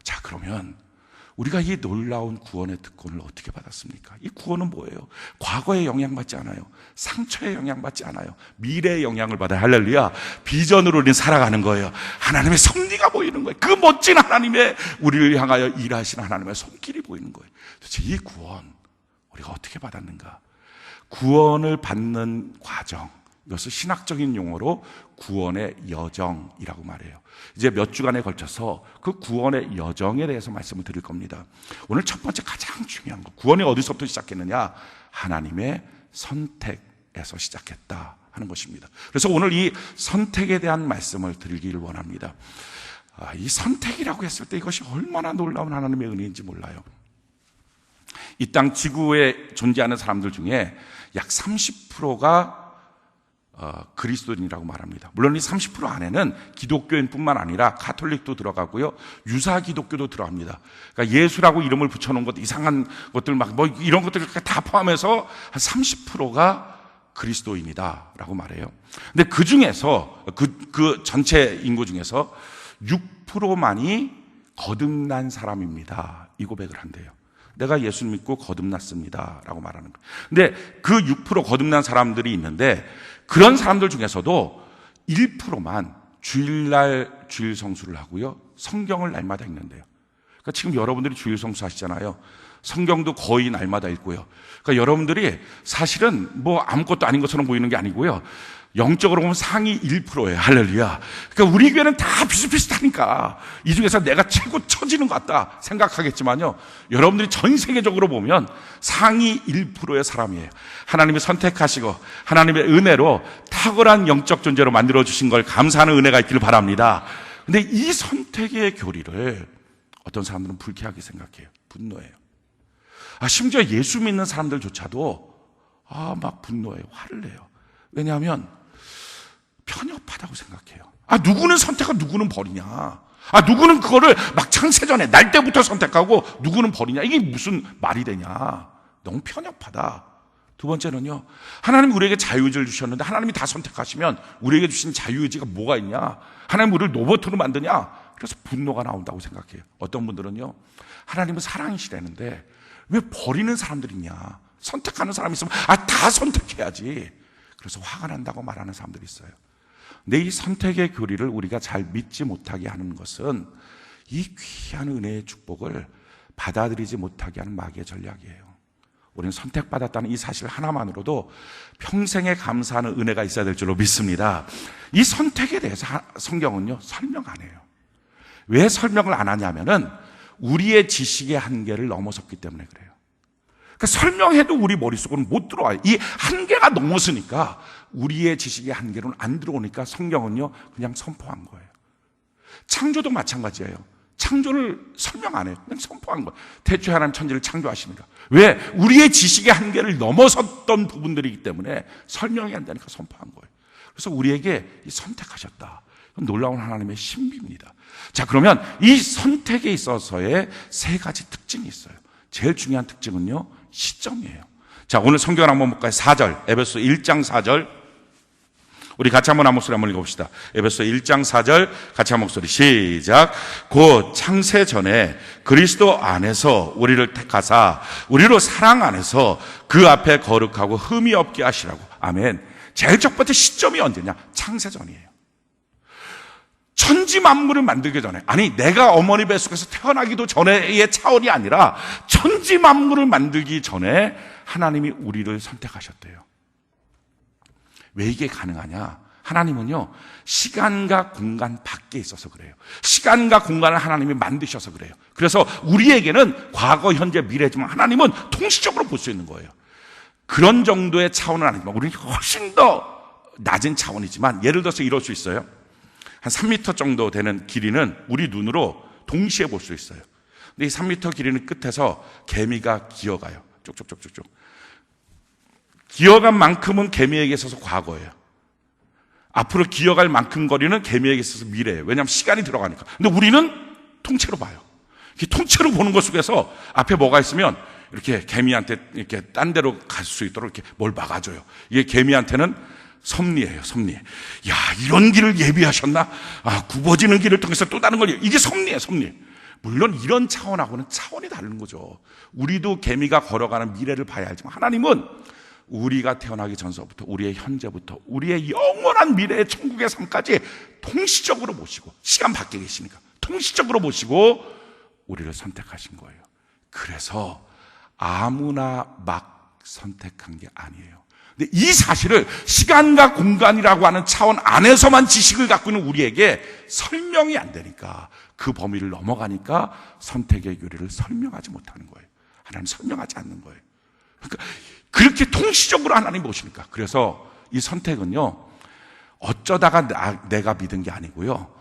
자, 그러면 우리가 이 놀라운 구원의 특권을 어떻게 받았습니까? 이 구원은 뭐예요? 과거에 영향받지 않아요. 상처에 영향받지 않아요. 미래의 영향을 받아요. 할렐루야. 비전으로 우리는 살아가는 거예요. 하나님의 섭리가 보이는 거예요. 그 멋진 하나님의 우리를 향하여 일하시는 하나님의 손길이 보이는 거예요. 도대체 이 구원 우리가 어떻게 받았는가? 구원을 받는 과정, 이것을 신학적인 용어로 구원의 여정이라고 말해요. 이제 몇 주간에 걸쳐서 그 구원의 여정에 대해서 말씀을 드릴 겁니다. 오늘 첫 번째 가장 중요한 거, 구원이 어디서부터 시작했느냐? 하나님의 선택에서 시작했다 하는 것입니다. 그래서 오늘 이 선택에 대한 말씀을 드리기를 원합니다. 이 선택이라고 했을 때 이것이 얼마나 놀라운 하나님의 은혜인지 몰라요. 이 땅 지구에 존재하는 사람들 중에 약 30%가 그리스도인이라고 말합니다. 물론 이 30% 안에는 기독교인뿐만 아니라 가톨릭도 들어가고요, 유사 기독교도 들어갑니다. 그러니까 예수라고 이름을 붙여놓은 것, 이상한 것들 막 뭐 이런 것들 다 포함해서 한 30%가 그리스도인이다라고 말해요. 근데 그 중에서 그 전체 인구 중에서 6%만이 거듭난 사람입니다. 이 고백을 한대요. 내가 예수 믿고 거듭났습니다라고 말하는 거예요. 근데 그 6% 거듭난 사람들이 있는데 그런 사람들 중에서도 1%만 주일날 주일 성수를 하고요, 성경을 날마다 읽는데요. 그러니까 지금 여러분들이 주일 성수 하시잖아요. 성경도 거의 날마다 읽고요. 그러니까 여러분들이 사실은 뭐 아무것도 아닌 것처럼 보이는 게 아니고요, 영적으로 보면 상위 1%예요. 할렐루야. 그러니까 우리 교회는 다 비슷비슷하니까 이 중에서 내가 최고 처지는 것 같다 생각하겠지만요, 여러분들이 전 세계적으로 보면 상위 1%의 사람이에요. 하나님이 선택하시고 하나님의 은혜로 탁월한 영적 존재로 만들어주신 걸 감사하는 은혜가 있기를 바랍니다. 근데 이 선택의 교리를 어떤 사람들은 불쾌하게 생각해요. 분노해요. 심지어 예수 믿는 사람들조차도 막 분노해요. 화를 내요. 왜냐하면 편협하다고 생각해요. 누구는 선택하고 누구는 버리냐. 누구는 그거를 막 창세전에 날 때부터 선택하고 누구는 버리냐. 이게 무슨 말이 되냐. 너무 편협하다. 두 번째는요, 하나님이 우리에게 자유의지를 주셨는데 하나님이 다 선택하시면 우리에게 주신 자유의지가 뭐가 있냐. 하나님 우리를 로봇으로 만드냐. 그래서 분노가 나온다고 생각해요. 어떤 분들은요, 하나님은 사랑이시라는데 왜 버리는 사람들이 있냐. 선택하는 사람이 있으면 다 선택해야지. 그래서 화가 난다고 말하는 사람들이 있어요. 근데 이 선택의 교리를 우리가 잘 믿지 못하게 하는 것은 이 귀한 은혜의 축복을 받아들이지 못하게 하는 마귀의 전략이에요. 우리는 선택받았다는 이 사실 하나만으로도 평생에 감사하는 은혜가 있어야 될 줄로 믿습니다. 이 선택에 대해서 성경은요, 설명 안 해요. 왜 설명을 안 하냐면은 우리의 지식의 한계를 넘어섰기 때문에 그래요. 그러니까 설명해도 우리 머릿속으로는 못 들어와요. 이 한계가 넘었으니까, 우리의 지식의 한계로는 안 들어오니까 성경은요 그냥 선포한 거예요. 창조도 마찬가지예요. 창조를 설명 안 해요. 그냥 선포한 거예요. 태초에 하나님 천지를 창조하시니까. 왜? 우리의 지식의 한계를 넘어섰던 부분들이기 때문에 설명이 안 되니까 선포한 거예요. 그래서 우리에게 선택하셨다. 놀라운 하나님의 신비입니다. 자, 그러면 이 선택에 있어서의 세 가지 특징이 있어요. 제일 중요한 특징은요, 시점이에요. 자, 오늘 성경을 한번 볼까요? 4절, 에베소 1장 4절. 우리 같이 한번 한 목소리 한번 읽어봅시다. 에베소 1장 4절 같이 한 목소리 시작. 곧 창세 전에 그리스도 안에서 우리를 택하사 우리로 사랑 안에서 그 앞에 거룩하고 흠이 없게 하시라고. 아멘. 제일 첫 번째 시점이 언제냐? 창세 전이에요. 천지 만물을 만들기 전에, 아니 내가 어머니 뱃속에서 태어나기도 전에의 차원이 아니라 천지 만물을 만들기 전에 하나님이 우리를 선택하셨대요. 왜 이게 가능하냐? 하나님은요, 시간과 공간 밖에 있어서 그래요. 시간과 공간을 하나님이 만드셔서 그래요. 그래서 우리에게는 과거, 현재, 미래지만 하나님은 통시적으로 볼 수 있는 거예요. 그런 정도의 차원은 아니지만 우리는 훨씬 더 낮은 차원이지만, 예를 들어서 이럴 수 있어요. 한 3m 정도 되는 길이는 우리 눈으로 동시에 볼 수 있어요. 근데 이 3m 길이는 끝에서 개미가 기어가요. 쭉쭉쭉쭉쭉. 기어간 만큼은 개미에게 있어서 과거예요. 앞으로 기어갈 만큼 거리는 개미에게 있어서 미래예요. 왜냐하면 시간이 들어가니까. 근데 우리는 통째로 봐요. 통째로 보는 것 속에서 앞에 뭐가 있으면 이렇게 개미한테 이렇게 딴 데로 갈 수 있도록 이렇게 뭘 막아줘요. 이게 개미한테는 섭리예요, 섭리. 야, 이런 길을 예비하셨나? 아, 굽어지는 길을 통해서 또 다른 걸, 이게 섭리예요, 섭리. 물론 이런 차원하고는 차원이 다른 거죠. 우리도 개미가 걸어가는 미래를 봐야 알지만 하나님은 우리가 태어나기 전서부터, 우리의 현재부터, 우리의 영원한 미래의 천국의 삶까지 통시적으로 모시고, 시간 밖에 계시니까 통시적으로 모시고 우리를 선택하신 거예요. 그래서 아무나 막 선택한 게 아니에요. 근데 이 사실을 시간과 공간이라고 하는 차원 안에서만 지식을 갖고 있는 우리에게 설명이 안 되니까, 그 범위를 넘어가니까 선택의 교리를 설명하지 못하는 거예요. 하나님 설명하지 않는 거예요. 그러니까 그렇게 통시적으로 하나님 보시니까. 그래서 이 선택은요, 어쩌다가 내가 믿은 게 아니고요.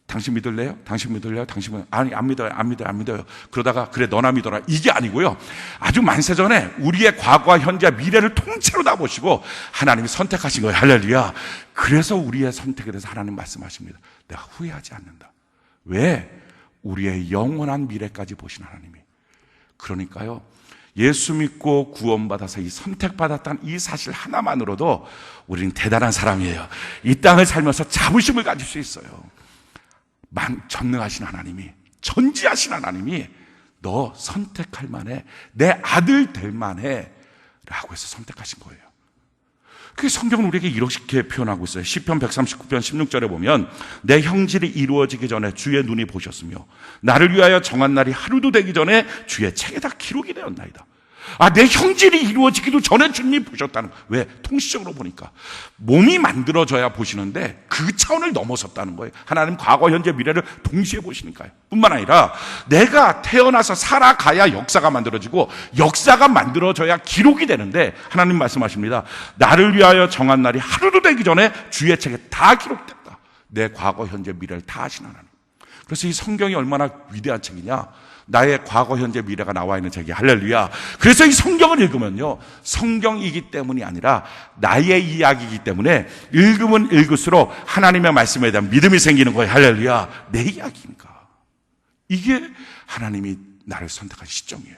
당신 믿을래요? 당신 믿을래요? 아니, 안 믿어요. 그러다가, 그래, 너나 믿어라. 이게 아니고요. 아주 만세전에 우리의 과거와 현재, 미래를 통째로 다 보시고 하나님이 선택하신 거예요. 할렐루야. 그래서 우리의 선택에 대해서 하나님 말씀하십니다. 내가 후회하지 않는다. 왜? 우리의 영원한 미래까지 보신 하나님이. 그러니까요, 예수 믿고 구원받아서 이 선택받았다는 이 사실 하나만으로도 우리는 대단한 사람이에요. 이 땅을 살면서 자부심을 가질 수 있어요. 전능하신 하나님이, 전지하신 하나님이 너 선택할 만해, 내 아들 될 만해 라고 해서 선택하신 거예요. 그 성경은 우리에게 이렇게 표현하고 있어요. 시편 139편 16절에 보면 내 형질이 이루어지기 전에 주의 눈이 보셨으며 나를 위하여 정한 날이 하루도 되기 전에 주의 책에다 기록이 되었나이다. 아, 내 형질이 이루어지기도 전에 주님이 보셨다는 거예요. 왜? 통시적으로 보니까. 몸이 만들어져야 보시는데 그 차원을 넘어섰다는 거예요. 하나님 과거, 현재, 미래를 동시에 보시니까요. 뿐만 아니라 내가 태어나서 살아가야 역사가 만들어지고 역사가 만들어져야 기록이 되는데 하나님 말씀하십니다. 나를 위하여 정한 날이 하루도 되기 전에 주의 책에 다 기록됐다. 내 과거, 현재, 미래를 다 아신 하나님. 그래서 이 성경이 얼마나 위대한 책이냐. 나의 과거, 현재, 미래가 나와 있는 책이. 할렐루야. 그래서 이 성경을 읽으면요, 성경이기 때문이 아니라 나의 이야기이기 때문에 읽으면 읽을수록 하나님의 말씀에 대한 믿음이 생기는 거예요. 할렐루야. 내 이야기인가. 이게 하나님이 나를 선택한 시점이에요.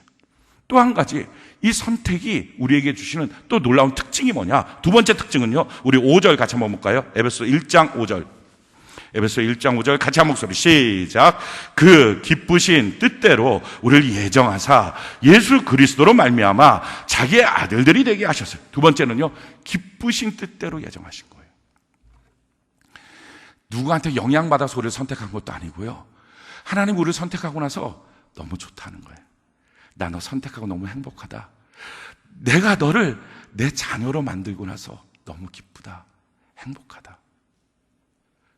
또 한 가지, 이 선택이 우리에게 주시는 또 놀라운 특징이 뭐냐. 두 번째 특징은요, 우리 5절 같이 한번 볼까요? 에베소 1장 5절. 에베소 1장 5절 같이 한 목소리 시작. 그 기쁘신 뜻대로 우리를 예정하사 예수 그리스도로 말미암아 자기의 아들들이 되게 하셨어요. 두 번째는요, 기쁘신 뜻대로 예정하신 거예요. 누구한테 영향받아서 우리를 선택한 것도 아니고요. 하나님 우리를 선택하고 나서 너무 좋다는 거예요. 나 너 선택하고 너무 행복하다. 내가 너를 내 자녀로 만들고 나서 너무 기쁘다. 행복하다.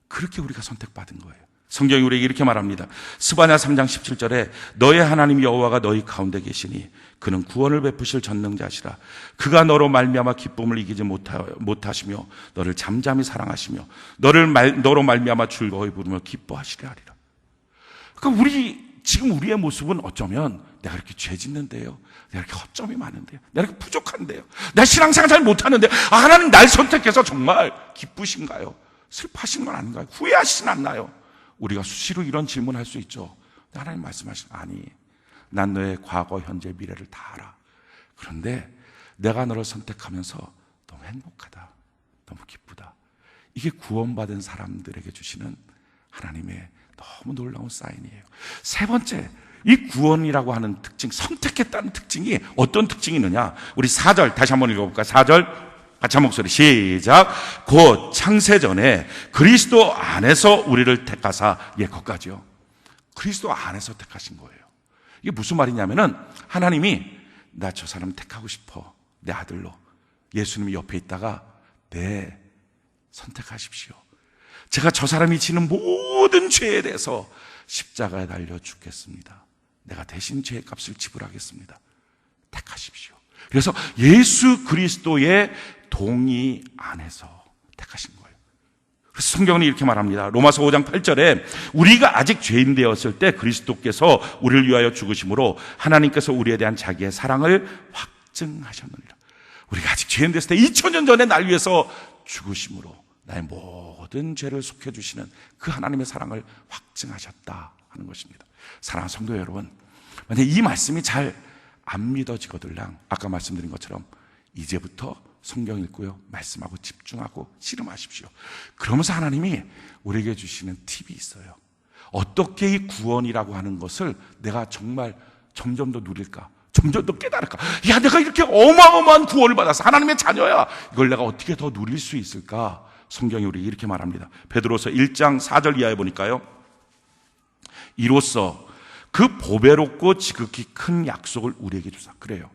그렇게 우리가 선택받은 거예요. 성경이 우리에게 이렇게 말합니다. 스바냐 3장 17절에 너의 하나님 여호와가 너희 가운데 계시니 그는 구원을 베푸실 전능자시라. 그가 너로 말미암아 기쁨을 이기지 못하시며 너를 잠잠히 사랑하시며 너로 말미암아 즐거이 부르며 기뻐하시려 하리라. 그러니까 지금 우리의 모습은 어쩌면 내가 이렇게 죄 짓는데요, 내가 이렇게 허점이 많은데요, 내가 이렇게 부족한데요, 내가 신앙생활 잘 못하는데 하나님 날 선택해서 정말 기쁘신가요? 슬퍼하시는 건 아닌가요? 후회하시진 않나요? 우리가 수시로 이런 질문할 수 있죠. 하나님 말씀하시는, 아니, 난 너의 과거, 현재, 미래를 다 알아. 그런데 내가 너를 선택하면서 너무 행복하다, 너무 기쁘다. 이게 구원받은 사람들에게 주시는 하나님의 너무 놀라운 사인이에요. 세 번째, 이 구원이라고 하는 특징, 선택했다는 특징이 어떤 특징이 있느냐? 우리 4절 다시 한번 읽어볼까요? 4절 같이 한 목소리 시작. 곧 창세전에 그리스도 안에서 우리를 택하사. 거기까지요. 그리스도 안에서 택하신 거예요. 이게 무슨 말이냐면은 하나님이 나 저 사람 택하고 싶어, 내 아들로. 예수님이 옆에 있다가 네, 선택하십시오. 제가 저 사람이 지는 모든 죄에 대해서 십자가에 달려 죽겠습니다. 내가 대신 죄의 값을 지불하겠습니다. 택하십시오. 그래서 예수 그리스도의 동의 안에서 택하신 거예요. 그래서 성경은 이렇게 말합니다. 로마서 5장 8절에 우리가 아직 죄인 되었을 때 그리스도께서 우리를 위하여 죽으심으로 하나님께서 우리에 대한 자기의 사랑을 확증하셨느니라. 우리가 아직 죄인 됐을 때 2000년 전에 날 위해서 죽으심으로 나의 모든 죄를 속해주시는 그 하나님의 사랑을 확증하셨다 하는 것입니다. 사랑하는 성도 여러분, 만약 이 말씀이 잘 안 믿어지거들랑 아까 말씀드린 것처럼 이제부터 성경 읽고요, 말씀하고 집중하고 씨름하십시오. 그러면서 하나님이 우리에게 주시는 팁이 있어요. 어떻게 이 구원이라고 하는 것을 내가 정말 점점 더 누릴까, 점점 더 깨달을까. 야, 내가 이렇게 어마어마한 구원을 받아서 하나님의 자녀야, 이걸 내가 어떻게 더 누릴 수 있을까? 성경이 우리에게 이렇게 말합니다. 베드로서 1장 4절 이하에 보니까요, 이로써 그 보배롭고 지극히 큰 약속을 우리에게 주사. 그래요.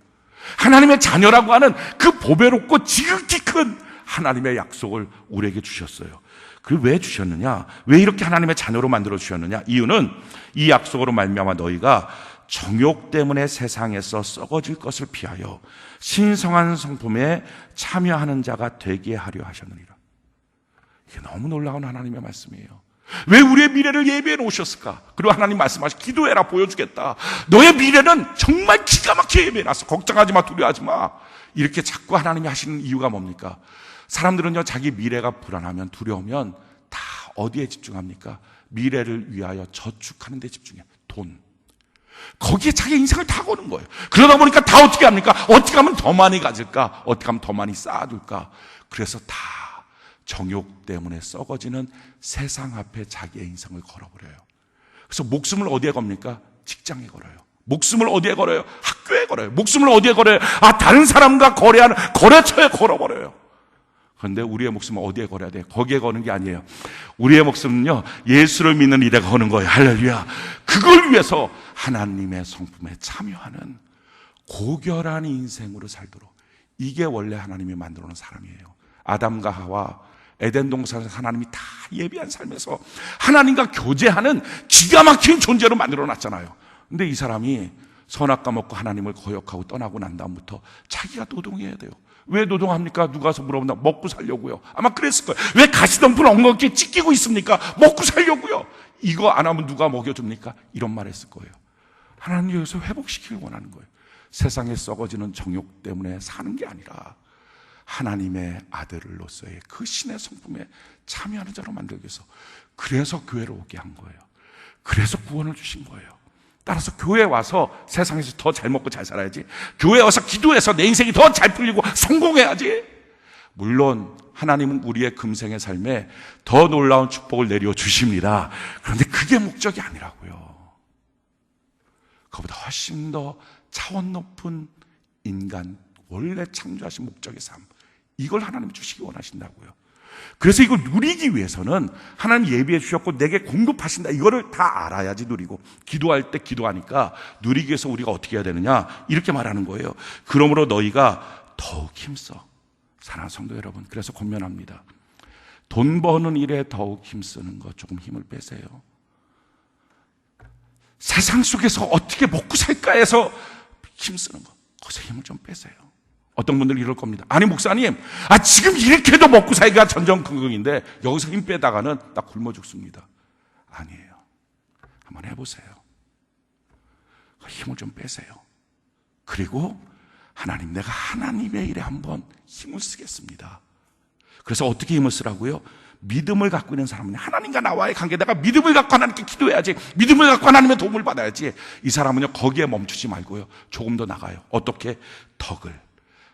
하나님의 자녀라고 하는 그 보배롭고 지극히 큰 하나님의 약속을 우리에게 주셨어요. 그리고 왜 주셨느냐? 왜 이렇게 하나님의 자녀로 만들어 주셨느냐? 이유는 이 약속으로 말미암아 너희가 정욕 때문에 세상에서 썩어질 것을 피하여 신성한 성품에 참여하는 자가 되게 하려 하셨느니라. 이게 너무 놀라운 하나님의 말씀이에요. 왜 우리의 미래를 예비해 놓으셨을까? 그리고 하나님 말씀하시 기도해라, 보여주겠다. 너의 미래는 정말 기가 막히게 예비해 놨어. 걱정하지 마, 두려워하지 마. 이렇게 자꾸 하나님이 하시는 이유가 뭡니까? 사람들은요, 자기 미래가 불안하면, 두려우면 다 어디에 집중합니까? 미래를 위하여 저축하는 데 집중해요. 돈. 거기에 자기 인생을 다 거는 거예요. 그러다 보니까 다 어떻게 합니까? 어떻게 하면 더 많이 가질까? 어떻게 하면 더 많이 쌓아둘까? 그래서 다 정욕 때문에 썩어지는 세상 앞에 자기의 인생을 걸어버려요. 그래서 목숨을 어디에 겁니까? 직장에 걸어요. 목숨을 어디에 걸어요? 학교에 걸어요. 목숨을 어디에 걸어요? 다른 사람과 거래하는 거래처에 걸어버려요. 그런데 우리의 목숨은 어디에 걸어야 돼요? 거기에 거는 게 아니에요. 우리의 목숨은요, 예수를 믿는 일에 거는 거예요. 할렐루야. 그걸 위해서 하나님의 성품에 참여하는 고결한 인생으로 살도록. 이게 원래 하나님이 만들어 놓은 사람이에요. 아담과 하와 에덴 동산에서 하나님이 다 예비한 삶에서 하나님과 교제하는 기가 막힌 존재로 만들어 놨잖아요. 근데 이 사람이 선악과 먹고 하나님을 거역하고 떠나고 난 다음부터 자기가 노동해야 돼요. 왜 노동합니까? 누가 와서 물어본다. 먹고 살려고요. 아마 그랬을 거예요. 왜 가시덤불 엉겁게 찢기고 있습니까? 먹고 살려고요. 이거 안 하면 누가 먹여줍니까? 이런 말 했을 거예요. 하나님 여기서 회복시키길 원하는 거예요. 세상에 썩어지는 정욕 때문에 사는 게 아니라 하나님의 아들로서의 그 신의 성품에 참여하는 자로 만들기 위해서, 그래서 교회로 오게 한 거예요. 그래서 구원을 주신 거예요. 따라서 교회에 와서 세상에서 더 잘 먹고 잘 살아야지, 교회에 와서 기도해서 내 인생이 더 잘 풀리고 성공해야지. 물론 하나님은 우리의 금생의 삶에 더 놀라운 축복을 내려 주십니다. 그런데 그게 목적이 아니라고요. 그보다 훨씬 더 차원 높은 인간, 원래 창조하신 목적의 삶, 이걸 하나님이 주시기 원하신다고요. 그래서 이걸 누리기 위해서는 하나님 예비해 주셨고 내게 공급하신다, 이거를 다 알아야지 누리고, 기도할 때 기도하니까 누리기 위해서 우리가 어떻게 해야 되느냐, 이렇게 말하는 거예요. 그러므로 너희가 더욱 힘써. 사랑하는 성도 여러분, 그래서 권면합니다. 돈 버는 일에 더욱 힘쓰는 것, 조금 힘을 빼세요. 세상 속에서 어떻게 먹고 살까 해서 힘쓰는 것, 거기서 힘을 좀 빼세요. 어떤 분들은 이럴 겁니다. 아니 목사님, 지금 이렇게 해도 먹고 살기가 전전긍긍인데 여기서 힘 빼다가는 나 굶어 죽습니다. 아니에요. 한번 해보세요. 힘을 좀 빼세요. 그리고 하나님, 내가 하나님의 일에 한번 힘을 쓰겠습니다. 그래서 어떻게 힘을 쓰라고요? 믿음을 갖고 있는 사람은 하나님과 나와의 관계, 내가 믿음을 갖고 하나님께 기도해야지, 믿음을 갖고 하나님의 도움을 받아야지. 이 사람은요, 거기에 멈추지 말고요, 조금 더 나가요. 어떻게? 덕을,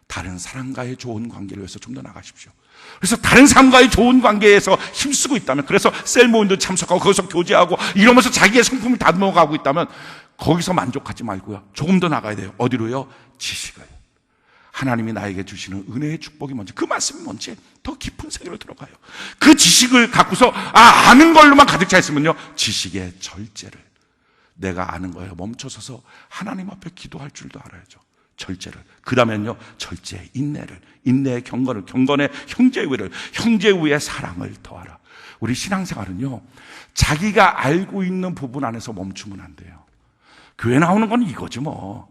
다른 사람과의 좋은 관계를 위해서 좀 더 나가십시오. 그래서 다른 사람과의 좋은 관계에서 힘쓰고 있다면, 그래서 셀 모임도 참석하고 거기서 교제하고 이러면서 자기의 성품을 다듬어가고 있다면 거기서 만족하지 말고요, 조금 더 나가야 돼요. 어디로요? 지식을. 하나님이 나에게 주시는 은혜의 축복이 뭔지, 그 말씀이 뭔지 더 깊은 세계로 들어가요. 그 지식을 갖고서 아는 걸로만 가득 차 있으면요, 지식의 절제를, 내가 아는 거에 멈춰서서 하나님 앞에 기도할 줄도 알아야죠. 절제를. 그 다음에는요, 절제의 인내를, 인내의 경건을, 경건의 형제우애를, 형제우애의 사랑을 더하라. 우리 신앙생활은요, 자기가 알고 있는 부분 안에서 멈추면 안 돼요. 교회 나오는 건 이거지 뭐,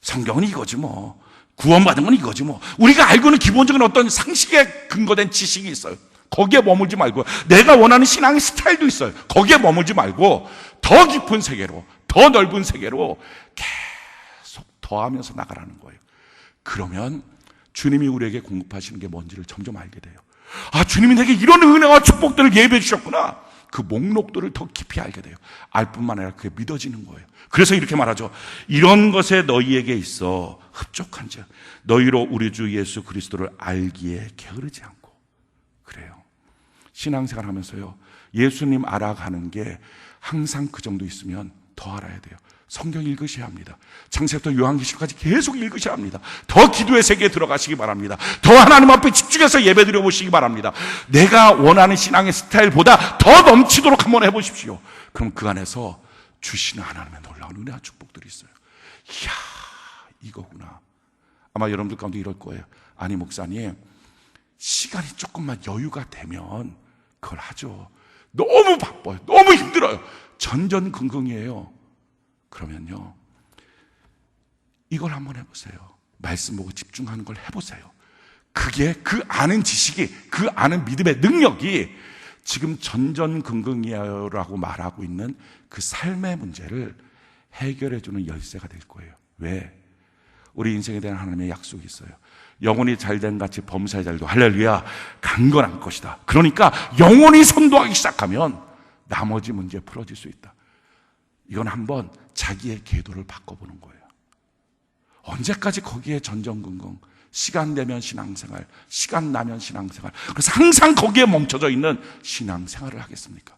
성경은 이거지 뭐, 구원받은 건 이거지 뭐, 우리가 알고 있는 기본적인 어떤 상식에 근거된 지식이 있어요. 거기에 머물지 말고, 내가 원하는 신앙의 스타일도 있어요. 거기에 머물지 말고 더 깊은 세계로, 더 넓은 세계로 계속 더하면서 나가라는 거예요. 그러면 주님이 우리에게 공급하시는 게 뭔지를 점점 알게 돼요. 주님이 내게 이런 은혜와 축복들을 예배해 주셨구나. 그 목록들을 더 깊이 알게 돼요. 알 뿐만 아니라 그게 믿어지는 거예요. 그래서 이렇게 말하죠. 이런 것에 너희에게 있어 흡족한즉 너희로 우리 주 예수 그리스도를 알기에 게으르지 않고. 그래요. 신앙생활 하면서요, 예수님 알아가는 게 항상 그 정도 있으면 더 알아야 돼요. 성경 읽으셔야 합니다. 창세부터 요한계시록까지 계속 읽으셔야 합니다. 더 기도의 세계에 들어가시기 바랍니다. 더 하나님 앞에 집중해서 예배드려 보시기 바랍니다. 내가 원하는 신앙의 스타일보다 더 넘치도록 한번 해보십시오. 그럼 그 안에서 주시는 하나님의 놀라운 은혜와 축복들이 있어요. 이야, 이거구나. 아마 여러분들 가운데 이럴 거예요. 아니 목사님, 시간이 조금만 여유가 되면 그걸 하죠. 너무 바빠요. 너무 힘들어요. 전전긍긍이에요. 그러면요, 이걸 한번 해보세요. 말씀 보고 집중하는 걸 해보세요. 그게 그 아는 지식이, 그 아는 믿음의 능력이 지금 전전긍긍이라고 말하고 있는 그 삶의 문제를 해결해주는 열쇠가 될 거예요. 왜? 우리 인생에 대한 하나님의 약속이 있어요. 영혼이 잘된 같이 범사의 잘도 할렐루야 강건한 것이다. 그러니까 영혼이 선도하기 시작하면 나머지 문제 풀어질 수 있다. 이건 한번 자기의 궤도를 바꿔보는 거예요. 언제까지 거기에 전전긍긍, 시간 되면 신앙생활, 시간 나면 신앙생활, 그래서 항상 거기에 멈춰져 있는 신앙생활을 하겠습니까?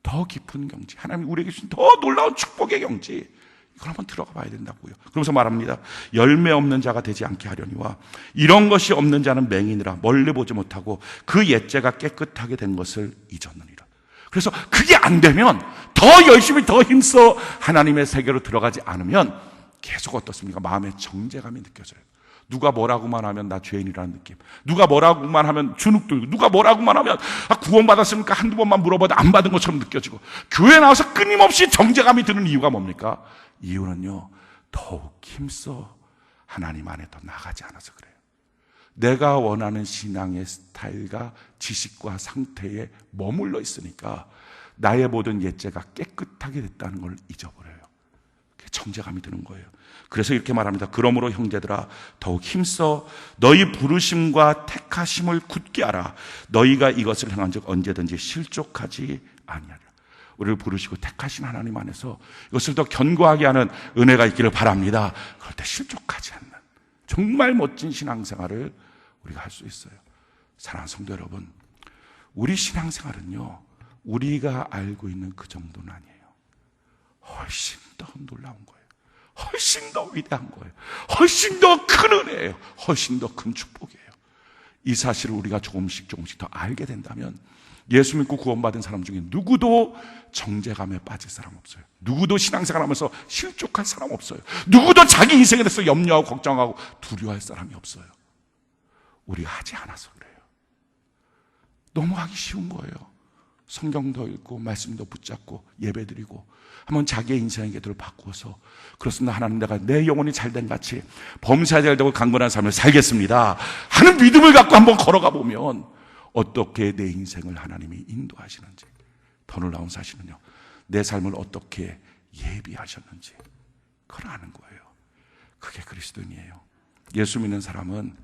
더 깊은 경지, 하나님이 우리에게 주신 더 놀라운 축복의 경지, 이걸 한번 들어가 봐야 된다고요. 그러면서 말합니다. 열매 없는 자가 되지 않게 하려니와 이런 것이 없는 자는 맹인이라 멀리 보지 못하고 그 옛죄가 깨끗하게 된 것을 잊었느니라. 그래서 그게 안 되면 더 열심히 더 힘써 하나님의 세계로 들어가지 않으면 계속 어떻습니까? 마음의 정죄감이 느껴져요. 누가 뭐라고만 하면 나 죄인이라는 느낌, 누가 뭐라고만 하면 주눅 들고, 누가 뭐라고만 하면 구원받았습니까? 한두 번만 물어봐도 안 받은 것처럼 느껴지고, 교회 나와서 끊임없이 정죄감이 드는 이유가 뭡니까? 이유는요, 더욱 힘써 하나님 안에 더 나가지 않아서 그래요. 내가 원하는 신앙의 스타일과 지식과 상태에 머물러 있으니까 나의 모든 옛죄가 깨끗하게 됐다는 걸 잊어버려요. 그게 정죄감이 드는 거예요. 그래서 이렇게 말합니다. 그러므로 형제들아 더욱 힘써 너희 부르심과 택하심을 굳게 알아. 너희가 이것을 행한즉 언제든지 실족하지 아니하리라. 우리를 부르시고 택하신 하나님 안에서 이것을 더 견고하게 하는 은혜가 있기를 바랍니다. 그럴 때 실족하지 않는 정말 멋진 신앙생활을 우리가 할 수 있어요. 사랑하는 성도 여러분, 우리 신앙생활은요, 우리가 알고 있는 그 정도는 아니에요. 훨씬 더 놀라운 거예요. 훨씬 더 위대한 거예요. 훨씬 더 큰 은혜예요. 훨씬 더 큰 축복이에요. 이 사실을 우리가 조금씩 더 알게 된다면 예수 믿고 구원받은 사람 중에 누구도 정죄감에 빠질 사람 없어요. 누구도 신앙생활하면서 실족할 사람 없어요. 누구도 자기 인생에 대해서 염려하고 걱정하고 두려워할 사람이 없어요. 우리가 하지 않아서 그래요. 너무 하기 쉬운 거예요. 성경도 읽고 말씀도 붙잡고 예배드리고 한번 자기의 인생의 궤도를 바꾸어서, 그렇습니다 하나님, 내가 내 영혼이 잘된 같이 범사에 잘되고 강건한 삶을 살겠습니다 하는 믿음을 갖고 한번 걸어가 보면 어떻게 내 인생을 하나님이 인도하시는지, 더 놀라운 사실은요, 내 삶을 어떻게 예비하셨는지 그걸 아는 거예요. 그게 그리스도인이에요. 예수 믿는 사람은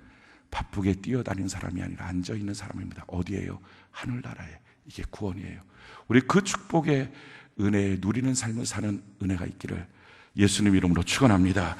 바쁘게 뛰어다니는 사람이 아니라 앉아있는 사람입니다. 어디에요? 하늘나라에. 이게 구원이에요. 우리 그 축복의 은혜에 누리는 삶을 사는 은혜가 있기를 예수님 이름으로 축원합니다.